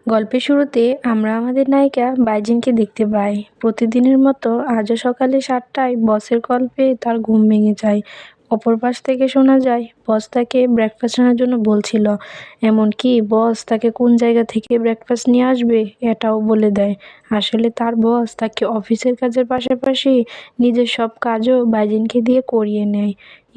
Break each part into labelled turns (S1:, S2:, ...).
S1: গল্পের শুরুতে আমরা আমাদের নায়িকা বাইজিনকে দেখতে পাই। প্রতিদিনের মতো আজও সকালে 7টায় বসের কল পেয়ে তার ঘুম ভেঙে যায়। অপর পাশ থেকে শোনা যায় বস তাকে ব্রেকফাস্ট আনার জন্য বলছিল। এমনকি বস তাকে কোন জায়গা থেকে ব্রেকফাস্ট নিয়ে আসবে এটাও বলে দেয়। আসলে তার বস তাকে অফিসের কাজের পাশাপাশি নিজের সব কাজও বাইজিনকে দিয়ে করিয়ে নেয়।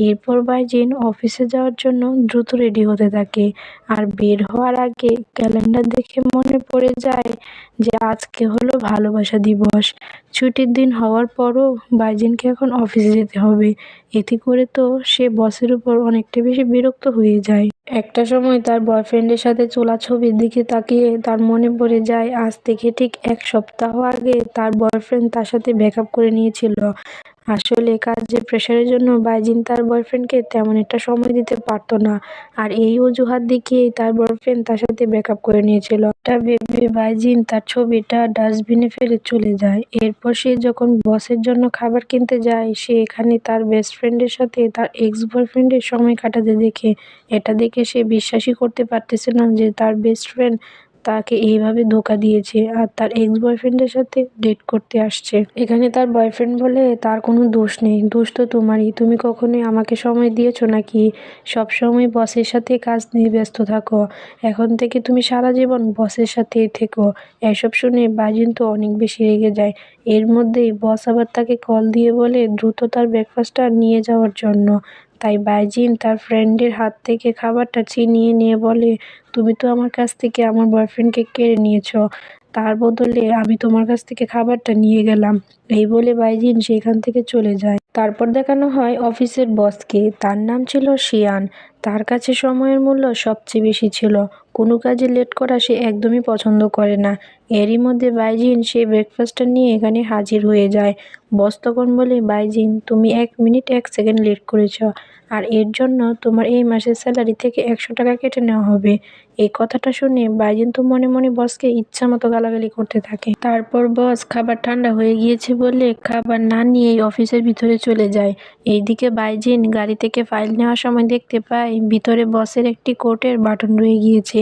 S1: এরপর বাইজিন অফিসে যাওয়ার জন্য দ্রুত রেডি হতে থাকে। আর বের হওয়ার আগে ক্যালেন্ডার দেখে মনে পড়ে যায় যে আজকে হলো ভালোবাসা দিবস। ছুটির দিন হওয়ার পরও বাইজিনকে এখন অফিসে যেতে হবে। এতে করে তো সে বসের উপর অনেকটা বেশি বিরক্ত হয়ে যায়। একটা সময় তার বয়ফ্রেন্ডের সাথে তোলা ছবির দিকে তাকিয়ে তার মনে পড়ে যায় আজ থেকে ঠিক 1 সপ্তাহ আগে তার বয়ফ্রেন্ড তার সাথে ব্রেকআপ করে নিয়েছিল। আসলে কাজের প্রেশারের জন্য বাইজিন তার বয়ফ্রেন্ডকে তেমন একটা সময় দিতে পারতো না। আর এই অজুহাত দেখিয়েই তার বয়ফ্রেন্ড তার সাথে ব্রেকআপ করে নিয়েছিল। এটা ভেবে বাইজিন তার ছবিটা ডাস্টবিনে ফেলে চলে যায়। এরপর সে যখন বসের জন্য খাবার কিনতে যায় সে এখানে তার বেস্ট ফ্রেন্ডের সাথে তার এক্স বয়ফ্রেন্ডের সময় কাটাতে দেখে। এটা দেখে সে বিশ্বাসই করতে পারতেছে না যে তার বেস্ট ফ্রেন্ড তাকে এইভাবে ধোকা দিয়েছে আর তার এক্স বয়ফ্রেন্ডের সাথে ডেট করতে আসছে। এখানে তার বয়ফ্রেন্ড বলে তার কোনো দোষ নেই, দোষ তো তোমারই, তুমি কখনোই আমাকে সময় দিয়েছো নাকি? সব সময় বসের সাথে কাজ নিয়ে ব্যস্ত থাকো, এখন থেকে তুমি সারা জীবন বসের সাথেই থেকো। এসব শুনে বাইজিন তো অনেক বেশি রেগে যায়। এর মধ্যেই বস আবার তাকে কল দিয়ে বলে দ্রুত তার ব্রেকফাস্টটা নিয়ে যাওয়ার জন্য। তাই বাইজিন তার ফ্রেন্ডের হাত থেকে খাবারটা ছিনিয়ে নিয়ে বলে, তুমি তো আমার কাছ থেকে আমার বয়ফ্রেন্ডকে কেড়ে নিয়েছো, তার বদলে আমি তোমার কাছ থেকে খাবারটা নিয়ে গেলাম। এই বলে বাইজিন সেখান থেকে চলে যায়। তারপর দেখানো হয় অফিসের বসকে, তার নাম ছিল শিয়ান। তার কাছে সময়ের মূল্য সবচেয়ে বেশি ছিল। কোনো কাজে লেট করা সে একদমই পছন্দ করে না। এরই মধ্যে বাইজিন সেই ব্রেকফাস্টটা নিয়ে এখানে হাজির হয়ে যায়। বস তখন বলে, বাইজিন তুমি 1 মিনিট 1 সেকেন্ড লেট করেছ, আর এর জন্য তোমার এই মাসের স্যালারি থেকে 100 টাকা কেটে নেওয়া হবে। এই কথাটা শুনে বাইজিন তো মনে মনে বসকে ইচ্ছা মতো গালাগালি করতে থাকে। তারপর বস খাবার ঠান্ডা হয়ে গিয়েছে বলে খাবার না নিয়েই অফিসের ভিতরে চলে যায়। এইদিকে বাইজিন গাড়ি থেকে ফাইল নেওয়ার সময় দেখতে পায় ভিতরে বসের একটি কোটের বাটন রয়ে গিয়েছে।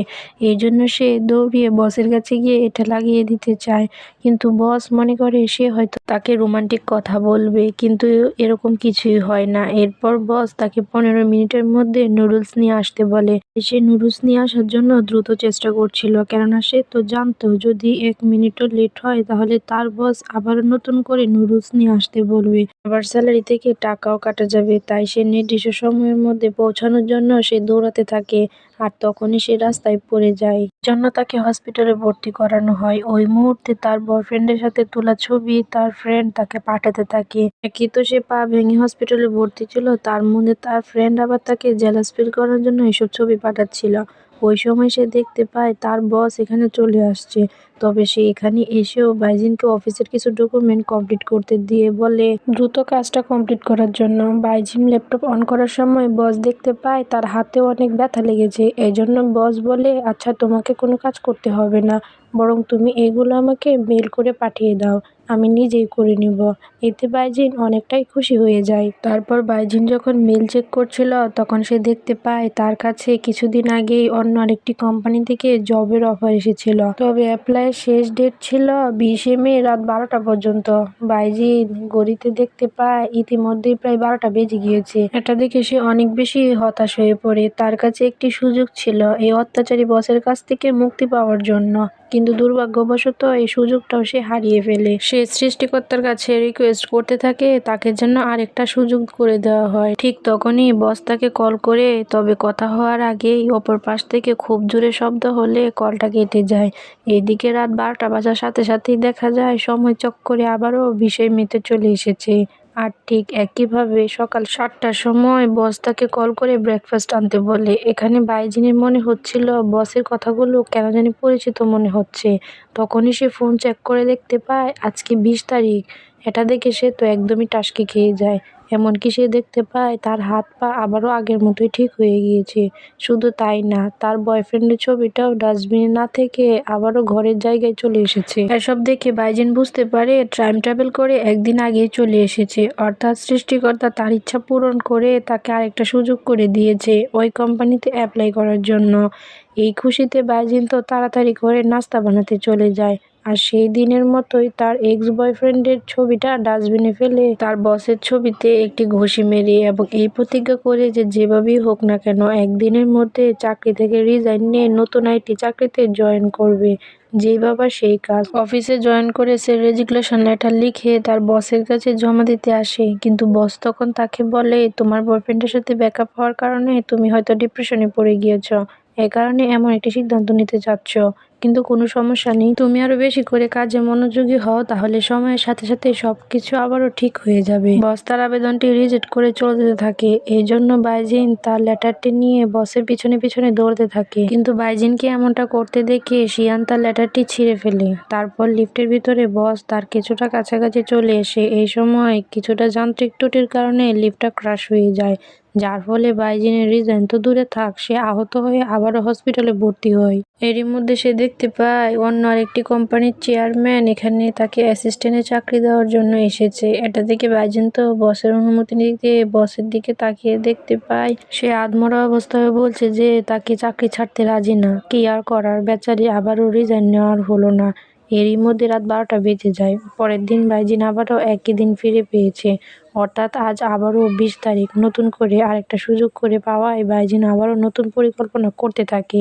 S1: এই জন্য সে দৌড়িয়ে বসের কাছে গিয়ে এটা লাগিয়ে দিতে চায়। কিন্তু বস মনে করে সে হয়তো তাকে রোমান্টিক কথা বলবে, কিন্তু এরকম কিছুই হয় না। এরপর বস তাকে 15 মিনিটের মধ্যে নুডলস নিয়ে আসতে বলে। সে নুডলস নিয়ে আসার জন্য দ্রুত চেষ্টা করছিল, কেননা সে তো জানতো যদি 1 মিনিটও লেট হয় তাহলে তার বস আবার নতুন করে নুডলস নিয়ে আসতে বলবে, আবার স্যালারি থেকে টাকাও কাটা যাবে। তাই সে নির্দিষ্ট সময়ের মধ্যে পৌঁছানোর জন্য সে দৌড়াতে থাকে। আর তখনই সে রাস্তায় পড়ে যায়, জন্য তাকে হসপিটালে ভর্তি করানো হয়। ওই মুহূর্তে তার বয়ফ্রেন্ডের সাথে তোলা ছবি তার ফ্রেন্ড তাকে পাঠাতে থাকে। একই তো সে পা ভেঙে হসপিটালে ভর্তি ছিল, তার মধ্যে তার ফ্রেন্ড আবার তাকে জেলাস ফিল করার জন্য এসব ছবি পাঠাচ্ছিল। ওই সময় সে দেখতে পায় তার বস এখানে চলে আসছে। তবে সে এখানে এসেও বাইজিনকে অফিসের কিছু ডকুমেন্ট কমপ্লিট করতে দিয়ে বলে দ্রুত কাজটা কমপ্লিট করার জন্য। বাইজিন ল্যাপটপ অন করার সময় বস দেখতে পায় তার হাতেও অনেক ব্যথা লেগেছে। এজন্য বস বলে, আচ্ছা তোমাকে কোনো কাজ করতে হবে না, বরং তুমি এগুলো আমাকে মেল করে পাঠিয়ে দাও, আমি নিজেই করে নিব। এতে বাইজিন অনেকটাই খুশি হয়ে যায়। তারপর বাইজিন যখন মেল চেক করছিল তখন সে দেখতে পায় তার কাছে কিছুদিন আগেই অন্য আরেকটি কোম্পানি থেকে জবের অফার এসেছিল। তবে অ্যাপ্লাইয়ের শেষ ডেট ছিল 20শে মে রাত 12টা পর্যন্ত। বাইজিন ঘড়িতে দেখতে পায় ইতিমধ্যেই প্রায় 12টা বেজে গিয়েছে। এটা দেখে সে অনেক বেশি হতাশ হয়ে পড়ে। তার কাছে একটি সুযোগ ছিল এই অত্যাচারী বসের কাছ থেকে মুক্তি পাওয়ার জন্য, কিন্তু দুর্ভাগ্যবশত এই সুযোগটাও সে হারিয়ে ফেলে। সে সৃষ্টিকর্তার কাছে রিকোয়েস্ট করতে থাকে তাকে যেন আরেকটা সুযোগ করে দেওয়া হয়। ঠিক তখনই বস তাকে কল করে, তবে কথা হওয়ার আগেই অপর পাশ থেকে খুব জোরে শব্দ হলে কলটা কেটে যায়। এদিকে রাত 12টা বাজার সাথে সাথেই দেখা যায় সময় চক্করে আবারও 20শে মেতে চলে এসেছে। আর ঠিক একইভাবে সকাল 7টার সময় বস তাকে কল করে ব্রেকফাস্ট আনতে বলে। এখানে বাইজিনের মনে হচ্ছিল বসের কথাগুলো কেন জানি পরিচিত মনে হচ্ছে। তখনই সে ফোন চেক করে দেখতে পায় আজকে 20 তারিখ। এটা দেখে সে তো একদমই টাসকে খেয়ে যায়। এমনকি সে দেখতে পায় তার হাত পা আবারও আগের মতোই ঠিক হয়ে গিয়েছে। শুধু তাই না, তার বয়ফ্রেন্ডের ছবিটাও ডাস্টবিনে না থেকে আবারও ঘরের জায়গায় চলে এসেছে। এসব দেখে বাইজিন বুঝতে পারে টাইম ট্রাভেল করে একদিন আগেই চলে এসেছে, অর্থাৎ সৃষ্টিকর্তা তার ইচ্ছা পূরণ করে তাকে আরেকটা সুযোগ করে দিয়েছে ওই কোম্পানিতে অ্যাপ্লাই করার জন্য। এই খুশিতে বাইজিন তো তাড়াতাড়ি করে নাস্তা বানাতে চলে যায়, আর সেই দিনের মতোই তার এক্স বয়ফ্রেন্ডের ছবিটা ডাস্টবিনে ফেলে তার বসের ছবিতে একটি ঘুষি মেরে এবং এই প্রতিজ্ঞা করে যে যেভাবেই হোক না কেন একদিনের মধ্যে চাকরি থেকে রিজাইন নিয়ে নতুন আইটি চাকরিতে জয়েন করবে। যেই বাবা সেই কাজ। অফিসে জয়েন করে সে রেজিগনেশন লেটার লিখে তার বসের কাছে জমা দিতে আসে, কিন্তু বস তখন তাকে বলে, তোমার বয়ফ্রেন্ডের সাথে ব্রেকআপ হওয়ার কারণে তুমি হয়তো ডিপ্রেশনে পড়ে গিয়েছ, এ কারণে এমন একটি সিদ্ধান্ত নিতে চাচ্ছ। কিন্তু কোনো সমস্যা নেই, তুমি আরো বেশি করে কাজে মনোযোগী হও, তাহলে সময়ের সাথে সাথে সবকিছু আবারও ঠিক হয়ে যাবে। বস তার আবেদনটি রিজেক্ট করে চলে যেতে থাকে। এই জন্য বাইজিন তার লেটারটি নিয়ে বসের পিছনে পিছনে দৌড়তে থাকে, কিন্তু বাইজিনকে এমনটা করতে দেখে শিয়ান তার লেটারটি ছিঁড়ে ফেলে। তারপর লিফটের ভিতরে বস তার কিছুটা কাছাকাছি চলে এসে এই সময় কিছুটা যান্ত্রিক ত্রুটির কারণে লিফটটা ক্রাশ হয়ে যায়, যার ফলে বাইজিনের রিজাইন তো দূরে থাক, সে আহত হয়ে আবারও হসপিটালে ভর্তি হয়। এরই মধ্যে সে দেখতে পায় অন্য আরেকটি কোম্পানির চেয়ারম্যান এখানে তাকে অ্যাসিস্ট্যান্টের চাকরি দেওয়ার জন্য এসেছে। এটা দেখে বাইজিন তো বসের অনুমতি নিতে বসের দিকে তাকিয়ে দেখতে পায় সে আধমরা অবস্থায় বলছে যে তাকে চাকরি ছাড়তে রাজি না। কি আর করার, বেচারি আবারও রিজাইন নেওয়ার হলো না। এরই মধ্যে রাত 12টা বেজে যায়। পরের দিন বাইজিন আবারও একই দিন ফিরে পেয়েছে, অর্থাৎ আজ আবারও 20 তারিখ। নতুন করে আরেকটা সুযোগ করে পাওয়ায় বাইজিন আবারও নতুন পরিকল্পনা করতে থাকে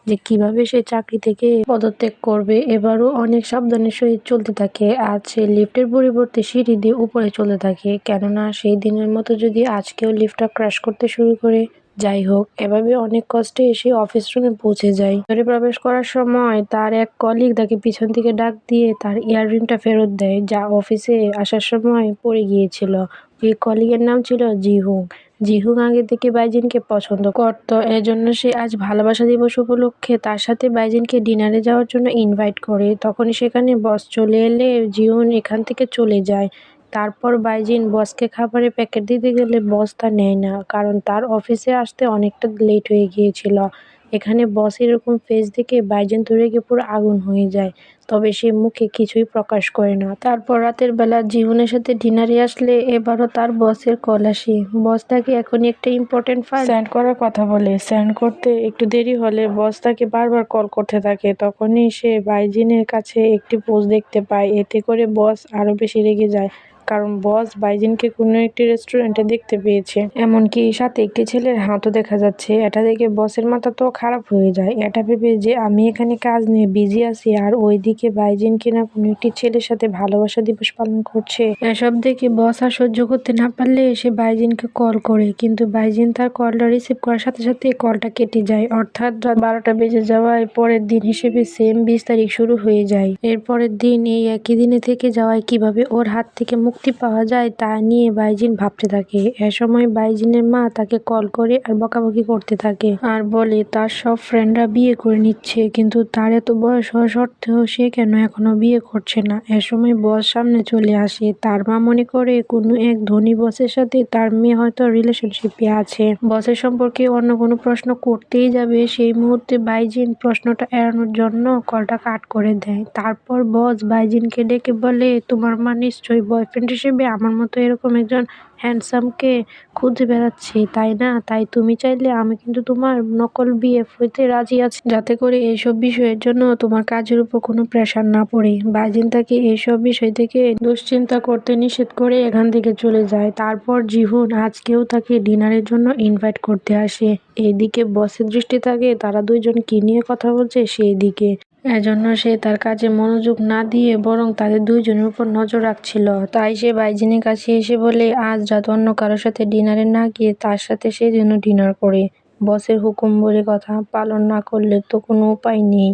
S1: যে কিভাবে সে চাকরি থেকে পদত্যাগ করবে। এবারও অনেক সাবধানের সহিত চলতে থাকে। আজ সে লিফটের পরিবর্তে সিঁড়ি দিয়ে উপরে চলতে থাকে, কেননা সেই দিনের মতো যদি আজকেও লিফটটা ক্র্যাশ করতে শুরু করে। যাই হোক, এভাবে অনেক কষ্টে এসে অফিস রুমে পৌঁছে যায়। ভিতরে প্রবেশ করার সময় তার এক কলিগ তাকে পিছন থেকে ডাক দিয়ে তার ইয়াররিংটা ফেরত দেয়, যা অফিসে আসার সময় পড়ে গিয়েছিল। ওই কলিগের নাম ছিল জিহুং। জিহুং আগে থেকে বাইজিনকে পছন্দ করত, এজন্য সে আজ ভালোবাসা দিবস উপলক্ষে তার সাথে বাইজিনকে ডিনারে যাওয়ার জন্য ইনভাইট করে। তখনই সেখানে বস চলে এলে জিহুন এখান থেকে চলে যায়। তারপর বাইজিন বসকে খাবারের প্যাকেট দিতে গেলে বস তা নেয় না, কারণ তার অফিসে আসতে অনেকটা লেট হয়ে গিয়েছিল। এখানে বস এরকম ফেস দেখে বাইজিন তো রেগে পুরো আগুন হয়ে যায়, তবে সে মুখে কিছুই প্রকাশ করে না। তারপর রাতের বেলা জীবনের সাথে ডিনারে আসলে এবারও তার বসের কল আসে। বস তাকে এখনই একটা ইম্পর্টেন্ট ফাইল সেন্ড করার কথা বলে। সেন্ড করতে একটু দেরি হলে বস তাকে বারবার কল করতে থাকে। তখনই সে বাইজিনের কাছে একটি পোস্ট দেখতে পায়। এতে করে বস আরো বেশি রেগে যায়, কারণ বস বাইজিনকে কোনো একটি রেস্টুরেন্টে দেখতে পেয়েছে, এমনকি সাথে একটি ছেলের হাতও দেখা যাচ্ছে। এটা দেখে বসের মাথা তো খারাপ হয়ে যায়। এটা ভেবে যে আমি এখানে কাজ নিয়ে বিজি আছি আর ওইদিকে বাইজিন কিনা কোনো একটি ছেলের সাথে ভালোবাসা দিবস পালন করছে। এসব দেখে বস আর সহ্য করতে না পারলে সে বাইজিনকে কল করে, কিন্তু বাইজিন তার কলটা রিসিভ করার সাথে সাথে কলটা কেটে যায়, অর্থাৎ রাত 12টা বেজে যাওয়ায় পরের দিন হিসেবে সেম 20 তারিখ শুরু হয়ে যায়। এর পরের দিন এই একই দিনে থেকে যাওয়ায় কিভাবে ওর হাত থেকে মুক্তি পাওয়া যায় তা নিয়ে বাইজিন ভাবতে থাকে। এ সময় বাইজিনের মা তাকে কল করে আর বকাবকি করতে থাকে, আর বলে তার সব ফ্রেন্ডরা বিয়ে করে নিচ্ছে, কিন্তু তার এত বয়স হওয়া সত্ত্বেও সে কেন এখনো বিয়ে করছে না। এ সময় বস সামনে চলে আসে। তার মা মনে করে কোনো এক ধনী বসের সাথে তার মেয়ে হয়তো রিলেশনশিপে আছে। বসের সম্পর্কে অন্য কোনো প্রশ্ন করতেই যাবে, সেই মুহূর্তে বাইজিন প্রশ্নটা এড়ানোর জন্য কলটা কাট করে দেয়। তারপর বস বাইজিনকে ডেকে বলে, তোমার মা নিশ্চয়ই বয়ফ্রেন্ড হিসেবে আমার মতো এরকম একজন হ্যান্ডসামকে খুঁজে বেড়াচ্ছে, তাই না? তাই তুমি চাইলে আমি কিন্তু তোমার নকল বিএফ হইতে রাজি আছি, যাতে করে এইসব বিষয়ের জন্য তোমার কাজের উপর কোনো প্রেশার না পড়ে। বাইজিন তাকে এইসব বিষয় থেকে দুশ্চিন্তা করতে নিষেধ করে এখান থেকে চলে যায়। তারপর জিহুন আজকেও তাকে ডিনারের জন্য ইনভাইট করতে আসে। এইদিকে বসের দৃষ্টি থাকে তারা দুইজন কি নিয়ে কথা বলছে সেই দিকে, এজন্য সে তার কাজে মনোযোগ না দিয়ে বরং তাদের দুইজনের উপর নজর রাখছিল। তাই সে বাইজিনের কাছে এসে বলে আজ রাত অন্য কারোর সাথে ডিনারে না গিয়ে তার সাথে সে যেন ডিনার করে। বসের হুকুম বলে কথা পালন না করলে তো কোনো উপায় নেই।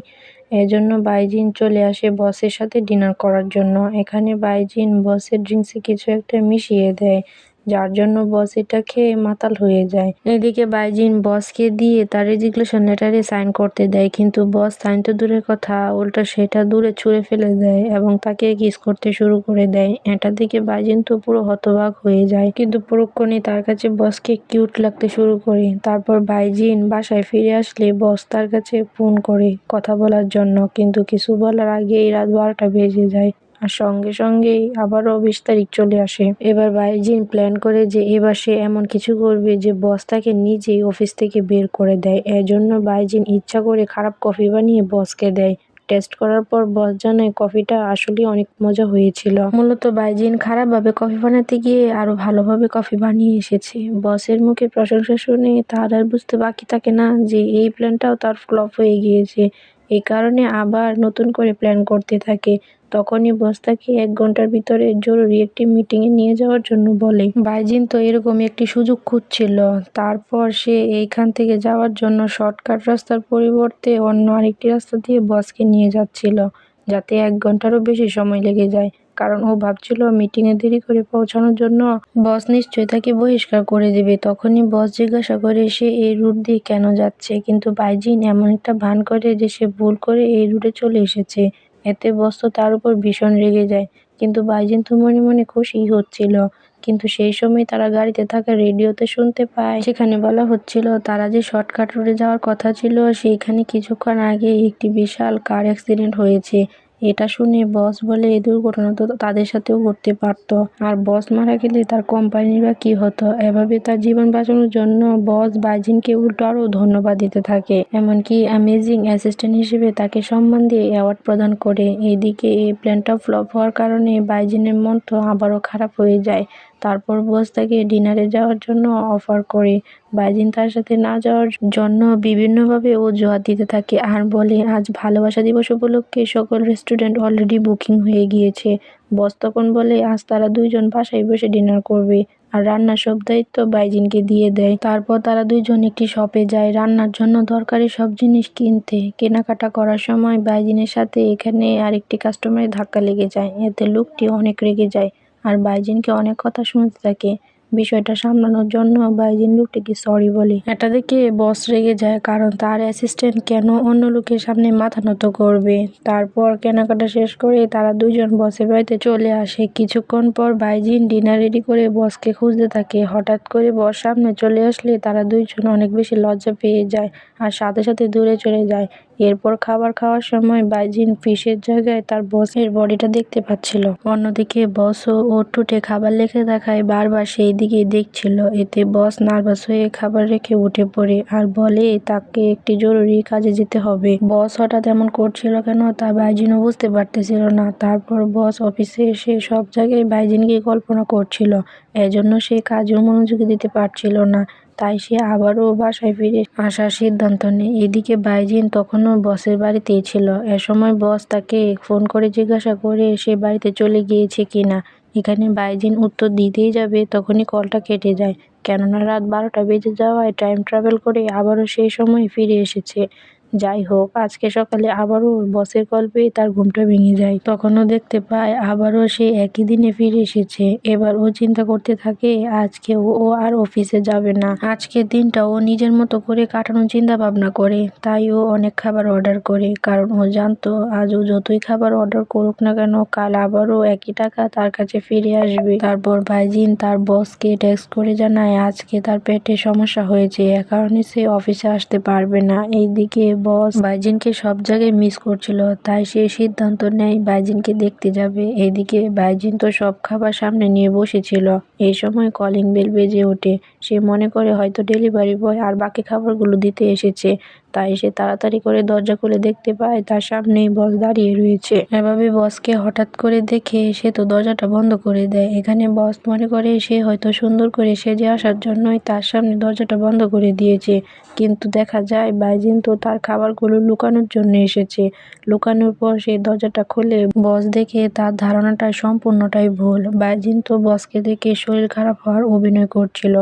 S1: এজন্য বাইজিন চলে আসে বসের সাথে ডিনার করার জন্য। এখানে বাইজিন বসের ড্রিঙ্কসে কিছু একটা মিশিয়ে দেয়, যার জন্য বস এটা খেয়ে মাতাল হয়ে যায়। এদিকে বাইজিন বসকে দিয়ে তার রেজিগনেশন লেটারে সাইন করতে দেয়, কিন্তু বস সাইন তো দূরের কথা, উল্টো সেটা দূরে ছুঁড়ে ফেলে দেয় এবং তাকে কিস করতে শুরু করে দেয়। এটা দেখে বাইজিন তো পুরো হতবাক হয়ে যায়, কিন্তু পরক্ষণে তার কাছে বসকে কিউট লাগতে শুরু করে। তারপর বাইজিন বাসায় ফিরে আসলে বস তার কাছে ফোন করে কথা বলার জন্য, কিন্তু কিছু বলার আগেই রাত 12টা বেজে যায় আর সঙ্গে সঙ্গেই আবারও 20 তারিখ চলে আসে। এবার বাইজিন প্ল্যান করে যে এবার সে এমন কিছু করবে যে বস তাকে নিজেই অফিস থেকে বের করে দেয়। এজন্য বাইজিন ইচ্ছা করে খারাপ কফি বানিয়ে বসকে দেয়। টেস্ট করার পর বস জানায় কফিটা আসলে অনেক মজা হয়েছিল। মূলত বাইজিন খারাপভাবে কফি বানাতে গিয়ে আরো ভালোভাবে কফি বানিয়ে এসেছে। বসের মুখে প্রশংসা শুনে তার আর বুঝতে বাকি থাকে না যে এই প্ল্যানটাও তার ফ্লপ হয়ে গিয়েছে। এই কারণে আবার নতুন করে প্ল্যান করতে থাকে। তখনই বস তাকে 1 ঘন্টার ভিতরে জরুরি একটি মিটিংয়ে নিয়ে যাওয়ার জন্য বলে। বাইজিন তো এরকমই একটি সুযোগ খুঁজছিল। তারপর সে এইখান থেকে যাওয়ার জন্য শর্টকাট রাস্তার পরিবর্তে অন্য আরেকটি রাস্তা দিয়ে বসকে নিয়ে যাচ্ছিল, যাতে 1 ঘন্টারও বেশি সময় লেগে যায়। কারণ ও ভাবছিল মিটিংয়ে দেরি করে পৌঁছানোর জন্য বস নিশ্চয়ই তাকে বহিষ্কার করে দেবে। তখনই বস জিজ্ঞাসা করে সে এই রুট দিয়ে কেন যাচ্ছে, কিন্তু বাইজিন এমন একটা ভান করে যে সে ভুল করে এই রুটে চলে এসেছে। এতে বস তো তার উপর ভীষণ রেগে যায়, কিন্তু বাইজিন তো মনে মনে খুশিই হচ্ছিল। কিন্তু সেই সময় তারা গাড়িতে থাকা রেডিওতে শুনতে পায় সেখানে বলা হচ্ছিল তারা যে শর্টকাট রুটে যাওয়ার কথা ছিল সেইখানে কিছুক্ষণ আগে একটি বিশাল কার অ্যাক্সিডেন্ট হয়েছে। এটা শুনে বস বলে এই দুর্ঘটনা তো তাদের সাথেও ঘটতে পারতো, আর বস মারা গেলে তার কোম্পানির বা কি হতো। এভাবে তার জীবন বাঁচানোর জন্য বস বাইজিনকে উল্টো আরও ধন্যবাদ দিতে থাকে, এমনকি অ্যামেজিং অ্যাসিস্ট্যান্ট হিসেবে তাকে সম্মান দিয়ে অ্যাওয়ার্ড প্রদান করে। এইদিকে এই প্ল্যানটা ফ্লপ হওয়ার কারণে বাইজিনের মন তো আবারও খারাপ হয়ে যায়। তারপর বস তাকে ডিনারে যাওয়ার জন্য অফার করে। বাইজিন তার সাথে না যাওয়ার জন্য বিভিন্নভাবে অজুহাত দিতে থাকে আর বলে আজ ভালোবাসা দিবস উপলক্ষে সকল রেস্টুরেন্ট অলরেডি বুকিং হয়ে গিয়েছে। বস তখন বলে আজ তারা দুইজন বাসায় বসে ডিনার করবে আর রান্নার সব দায়িত্ব বাইজিনকে দিয়ে দেয়। তারপর তারা দুইজন একটি শপে যায় রান্নার জন্য দরকারি সব জিনিস কিনতে। কেনাকাটা করার সময় বাইজিনের সাথে এখানে আরেকটি কাস্টমারের ধাক্কা লেগে যায়। এতে লোকটি অনেক রেগে যায় আর বাইজিনকে অনেক কথা শুনতে থাকে। বিষয়টা সামলানোর জন্য বাইজিন লোকটিকে সরি বলে। এটা দেখে বস রেগে যায়, কারণ তার অ্যাসিস্ট্যান্ট কেন অন্য লোকের সামনে মাথা নত করবে। তারপর কেনাকাটা শেষ করে তারা দুইজন বসের বাড়িতে চলে আসে। কিছুক্ষণ পর বাইজিন ডিনার রেডি করে বসকে খুঁজতে থাকে। হঠাৎ করে বস সামনে চলে আসলে তারা দুইজন অনেক বেশি লজ্জা পেয়ে যায় আর সাথে সাথে দূরে চলে যায়। এরপর খাবার খাওয়ার সময় বাইজিন ফিশের জায়গায় তার বসের বডিটা দেখতে পাচ্ছিল। অন্যদিকে বসও ওর ঠোঁটে খাবার লেগে থাকায় বারবার সেই দিকেই দেখছিল। এতে বস নার্ভাস হয়ে খাবার রেখে উঠে পড়ে আর বলে তাকে একটি জরুরি কাজে যেতে হবে। বস হঠাৎ এমন করছিল কেন তা বাইজিনও বুঝতে পারতেছিল না। তারপর বস অফিসে এসে সব জায়গায় বাইজিনকে কল্পনা করছিল, এজন্য সে কাজেও মনোযোগ দিতে পারছিল না। তাই সে আবারও বাসায় ফিরে আসার সিদ্ধান্ত নেয়। এদিকে বাইজিন তখনও বসের বাড়িতেই ছিল। এ সময় বস তাকে ফোন করে জিজ্ঞাসা করে সে বাড়িতে চলে গিয়েছে কিনা। এখানে বাইজিন উত্তর দিতেই যাবে তখনই কলটা কেটে যায়, কেননা রাত 12টা বেজে যাওয়ায় টাইম ট্রাভেল করে আবারও সেই সময় ফিরে এসেছে। যাই হোক, আজকে সকালে আবারও বসের কল পেয়ে তার ঘুমটা ভেঙে যায়। তখনও দেখতে পায় আবারও সে একই দিনে ফিরে এসেছে। এবার ও চিন্তা করতে থাকে আজকে ও আর অফিসে যাবে না। আজকের দিনটা ও নিজের মতো করে কাটানোর চিন্তা ভাবনা করে। তাই ও অনেক খাবার অর্ডার করে, কারণ ও জানতো আজ ও যতই খাবার অর্ডার করুক না কেন কাল আবারও একই টাকা তার কাছে ফিরে আসবে। তারপর বাইজিন তার বসকে টেক্সট করে জানায় আজকে তার পেটে সমস্যা হয়েছে, এ কারণে সে অফিসে আসতে পারবে না। এইদিকে বস বাইজিনকে সব জায়গায় মিস করছিল, তাই সে সিদ্ধান্ত নেয় বাইজিনকে দেখতে যাবে। এদিকে বাইজিন তো সব খাবার সামনে নিয়ে বসেছিল। এই সময় কলিং বেল বেজে ওঠে। সে মনে করে হয়তো ডেলিভারি বয় আর বাকি খাবারগুলো দিতে এসেছে। তাই সে তাড়াতাড়ি করে দরজা খুলে দেখতে পায় তার সামনেই বস দাঁড়িয়ে রয়েছে। এভাবে বসকে হঠাৎ করে দেখে সে তো দরজাটা বন্ধ করে দেয়। এখানে বস মনে করে সে হয়তো সুন্দর করে সেজে আসার জন্যই তার সামনে দরজাটা বন্ধ করে দিয়েছে, কিন্তু দেখা যায় বাইজিন তো তার খাবারগুলো লুকানোর জন্য এসেছে। লুকানোর পর সে দরজাটা খুলে বস দেখে তার ধারণাটা সম্পূর্ণটাই ভুল। বাইজিন তো বসকে দেখে শরীর খারাপ হওয়ার অভিনয় করছিল,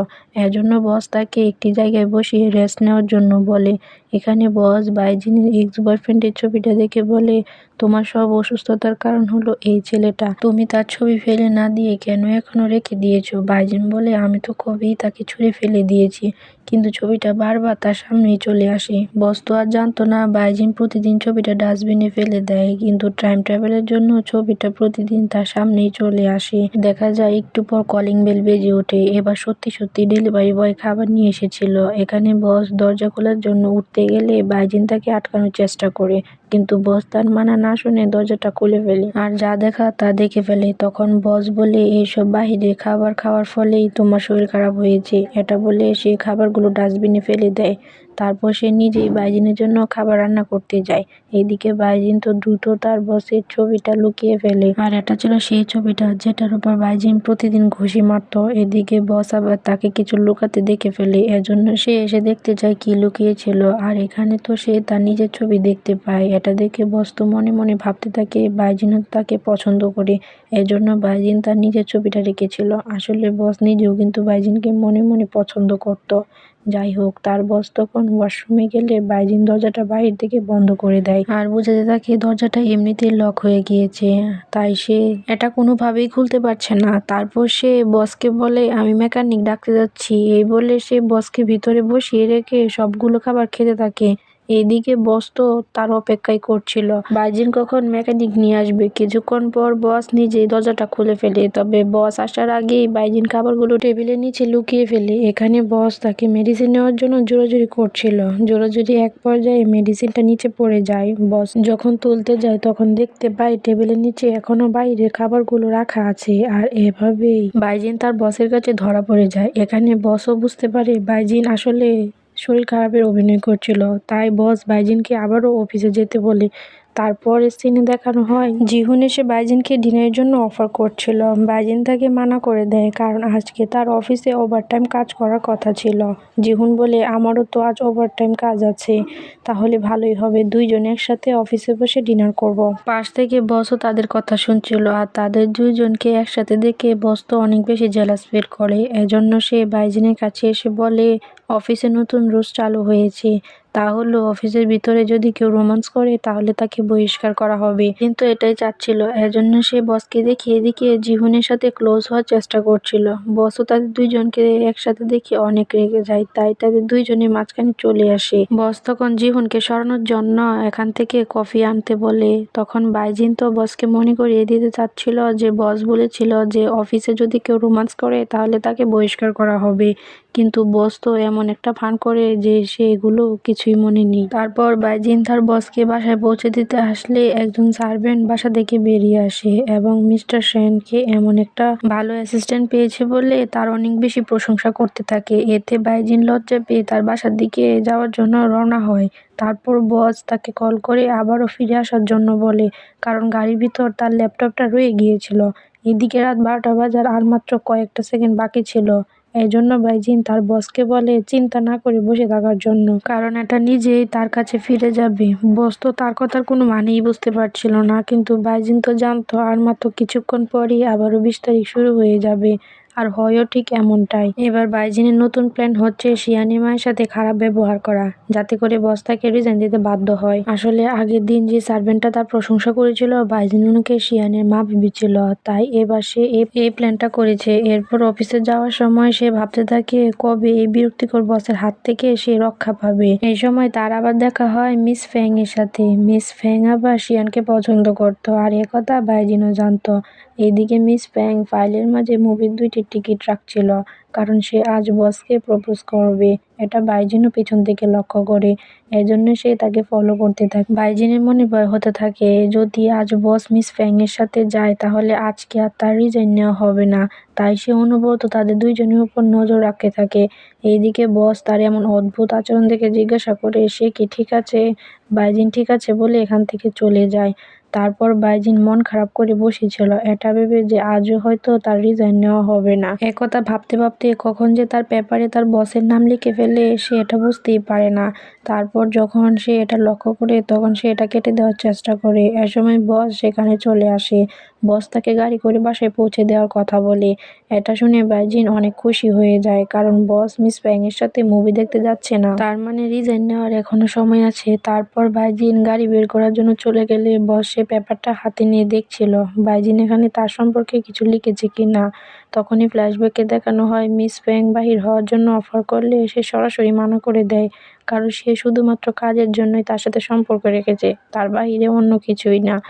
S1: এজন্য বস তাকে একটি জায়গায় বসিয়ে রেস্ট নেওয়ার জন্য বলে। এখানে বস বাইজিনের এক্স বয়ফ্রেন্ডের ছবিটা দেখে বলে, তোমার সব অসুস্থতার কারণ হলো এই ছেলেটা, তুমি তার ছবি ফেলে না দিয়ে কেন এখনো রেখে দিয়েছো? বাইজিন বলে, আমি তো কবেই তাকে ছুঁড়ে ফেলে দিয়েছি, কিন্তু ছবিটা বারবার তার সামনেই চলে আসে। বস তো আর জানতো না বাইজিন প্রতিদিন ছবিটা ডাস্টবিনে ফেলে দেয়, কিন্তু টাইম ট্রাভেলের জন্য ছবিটা প্রতিদিন তার সামনেই চলে আসে। দেখা যায় একটু পর কলিং বেল বেজে ওঠে। এবার সত্যি সত্যি ডেলিভারি বয় খাবার নিয়ে এসেছিল। এখানে বস দরজা খোলার জন্য উঠতে গেলে বাইজিন তাকে আটকানোর চেষ্টা করে, কিন্তু বস তার মানা না শুনে দরজাটা খুলে ফেলে আর যা দেখা তা দেখে ফেলে। তখন বস বলে, এইসব বাহিরে খাবার খাওয়ার ফলেই তোমার শরীর খারাপ হয়েছে। এটা বলে সে খাবারগুলো ডাস্টবিনে ফেলে দেয়। তারপর সে নিজেই বাইজিনের জন্য খাবার রান্না করতে যায়। এইদিকে বাইজিন তো দ্রুত তার বসের ছবিটা লুকিয়ে ফেলে, আর এটা ছিল সেই ছবিটা যেটার উপর বাইজিন প্রতিদিন ঘুষি মারত। এদিকে বস আবার তাকে কিছু লুকাতে দেখে ফেলে, এজন্য সে এসে দেখতে চায় কি লুকিয়েছিল। আর এখানে তো সে তার নিজের ছবি দেখতে পায়। এটা দেখে বস তো মনে মনে ভাবতে থাকে বাইজিনও তাকে পছন্দ করে, এজন্য বাইজিন তার নিজের ছবিটা রেখেছিল। আসলে বস নিজেও কিন্তু বাইজিনকে মনে মনে পছন্দ করত। যাই হোক, তার বস তখন ওয়াশরুমে গেলে বাইজিন দরজাটা বাহির থেকে বন্ধ করে দেয়, আর বোঝাতে থাকে দরজাটা এমনিতেই লক হয়ে গিয়েছে, তাই সে এটা কোনোভাবেই খুলতে পারছে না। তারপর সে বসকে বলে, আমি মেকানিক ডাকতে যাচ্ছি। এই বলে সে বসকে ভিতরে বসিয়ে রেখে সবগুলো খাবার খেতে থাকে। এইদিকে বস তো তার অপেক্ষাই করছিল বাইজিন কখন মেকানিক নিয়ে আসবে। কিছুক্ষণ পর বস নিজেই দরজাটা খুলে ফেলে, তবে বস আসার আগেই বাইজিন খাবারগুলো টেবিলের নিচে লুকিয়ে ফেলে। এখানে বস তাকে মেডিসিন নেওয়ার জন্য জোরাজুরি করছিল। জোরাজুরি এক পর্যায়ে মেডিসিনটা নিচে পড়ে যায়। বস যখন তুলতে যায় তখন দেখতে পায় টেবিলের নিচে এখনো বাইরে খাবারগুলো রাখা আছে, আর এভাবেই বাইজিন তার বসের কাছে ধরা পড়ে যায়। এখানে বসও বুঝতে পারে বাইজিন আসলে শরীর খারাপের অভিনয় করছিল, তাই বস বাইজিনকে আবারও অফিসে যেতে বলে। তারপর সিনে দেখানো হয় জিহুন এসে বাইজিনকে ডিনারের জন্য অফার করছিল। বাইজিন তাকে মানা করে দেয়, কারণ আজকে তার অফিসে ওভারটাইম কাজ করার কথা ছিল। জিহুন বলে, আমারও তো আজ ওভারটাইম কাজ আছে, তাহলে ভালোই হবে, দুইজনে একসাথে অফিসে বসে ডিনার করব। পাশ থেকে বসও তাদের কথা শুনছিল, আর তাদের দুইজনকে একসাথে দেখে বস তো অনেক বেশি জেলাস ফিল করে। এজন্য সে বাইজিনের কাছে এসে বলে, অফিসে নতুন রুলস চালু হয়েছে, তা হলো অফিসের ভিতরে যদি কেউ রোমান্স করে তাহলে তাকে বহিষ্কার করা হবে। কিন্তু এটাই চাচ্ছিল, এজন্য সে বসকে দেখে এদিকে জিহুনের সাথে ক্লোজ হওয়ার চেষ্টা করছিল। বসও তাদের দুইজনকে একসাথে দেখে অনেক রেগে যায়, তাই তাদের দুইজনের মাঝখানে চলে আসে। বস তখন জিহুনকে সরানোর জন্য এখান থেকে কফি আনতে বলে। তখন বাইজিন তো বসকে মনে করিয়ে দিতে চাচ্ছিল যে বস বলেছিল যে অফিসে যদি কেউ রোমান্স করে তাহলে তাকে বহিষ্কার করা হবে, কিন্তু বস তো এমন একটা ভান করে যে সে এগুলো কিছুই মনে নেই। তারপর বাইজিন তার বসকে বাসায় পৌঁছে দিতে আসলে একজন সার্ভেন্ট বাসা থেকে বেরিয়ে আসে এবং মিস্টার সেনকে এমন একটা ভালো অ্যাসিস্ট্যান্ট পেয়েছে বলে তার অনেক বেশি প্রশংসা করতে থাকে। এতে বাইজিন লজ্জা পেয়ে তার বাসার দিকে যাওয়ার জন্য রওনা হয়। তারপর বস তাকে কল করে আবারও ফিরে আসার জন্য বলে, কারণ গাড়ির ভিতর তার ল্যাপটপটা রয়ে গিয়েছিল। এদিকে রাত 12টা বাজার আর মাত্র কয়েকটা সেকেন্ড বাকি ছিল। এজন্য বাইজিন তার বসকে বলে চিন্তা না করে বসে থাকার জন্য, কারণ এটা নিজেই তার কাছে ফিরে যাবে। বস তো তার কথার কোনো মানেই বুঝতে পারছিল না, কিন্তু বাইজিন তো জানতো আর মাত্র কিছুক্ষণ পরই আবারও 20 তারিখ শুরু হয়ে যাবে, আর হয়ও ঠিক এমনটাই। এবার বাইজিনের নতুন প্ল্যান হচ্ছে শিয়ানের মায়ের সাথে খারাপ ব্যবহার করা, যাতে করে বস তাকে রিজাইন দিতে বাধ্য হয়। আসলে আগের দিন যে সার্ভেন্টটা তার প্রশংসা করেছিল বাইজিন ওনাকে শিয়ানের মা ভেবেছিল, তাই এবার সে এই প্ল্যানটা করেছে। এরপর অফিসে যাওয়ার সময় সে ভাবতে থাকে কবে এই বিরক্তিকর বসের হাত থেকে সে রক্ষা পাবে। এই সময় তার আবার দেখা হয় মিস ফ্যাং এর সাথে। মিস ফ্যাং আবার শিয়ানকে পছন্দ করত, আর একথা বাইজিনও জানতো। এইদিকে মিস ফ্যাং ফাইলের মাঝে মুভির 2টি টিকিট রাখছিল, কারণ সে আজ বসকে প্রপোজ করবে। এটা বাইজিনও পিছন থেকে লক্ষ্য করে, এজন্য সে তাকে ফলো করতে থাকে। বাইজিনের মনে ভয় হতে থাকে, যদি আজ বস মিস ফ্যাং এর সাথে যায় তাহলে আজকে আর তার রিজাইন নেওয়া হবে না, তাই সে অনবরত তাদের দুইজনের উপর নজর রাখতে থাকে। এইদিকে বস তার এমন অদ্ভুত আচরণ দেখে জিজ্ঞাসা করে সে কি ঠিক আছে। বাইজিন ঠিক আছে বলে এখান থেকে চলে যায়। তারপর বাইজিন মন খারাপ করে বসেছিল, এটা ভেবে যে আজও হয়তো তার রিজাইন নেওয়া হবে না। একথা ভাবতে ভাবতে কখন যে তার পেপারে তার বসের নাম লিখে ফেলে সে এটা বুঝতেই পারে না। তারপর যখন সে এটা লক্ষ্য করে তখন সে এটা কেটে দেওয়ার চেষ্টা করে। এসময় বস সেখানে চলে আসে। বস তাকে গাড়ি করে বাসায় পৌঁছে দেওয়ার কথা বলে। এটা শুনে বাইজিন অনেক খুশি হয়ে যায়, কারণ বস মিস ফ্যাং এর সাথে মুভি দেখতে যাচ্ছে না, তার মানে রিজাইন নেওয়ার এখনো সময় আছে। তারপর বাইজিন গাড়ি বের করার জন্য চলে গেলে বস সে পেপারটা হাতে নিয়ে দেখছিল বাইজিন এখানে তার সম্পর্কে কিছু লিখেছে কিনা। তখনই ফ্ল্যাশব্যাকে দেখানো হয় মিস ফ্যাং বাহির হওয়ার জন্য অফার করলে সে সরাসরি মানা করে দেয়, কারণ সে শুধুমাত্র কাজের জন্যই তার সাথে সম্পর্ক রেখেছে, তার বাহিরে অন্য কিছুই না।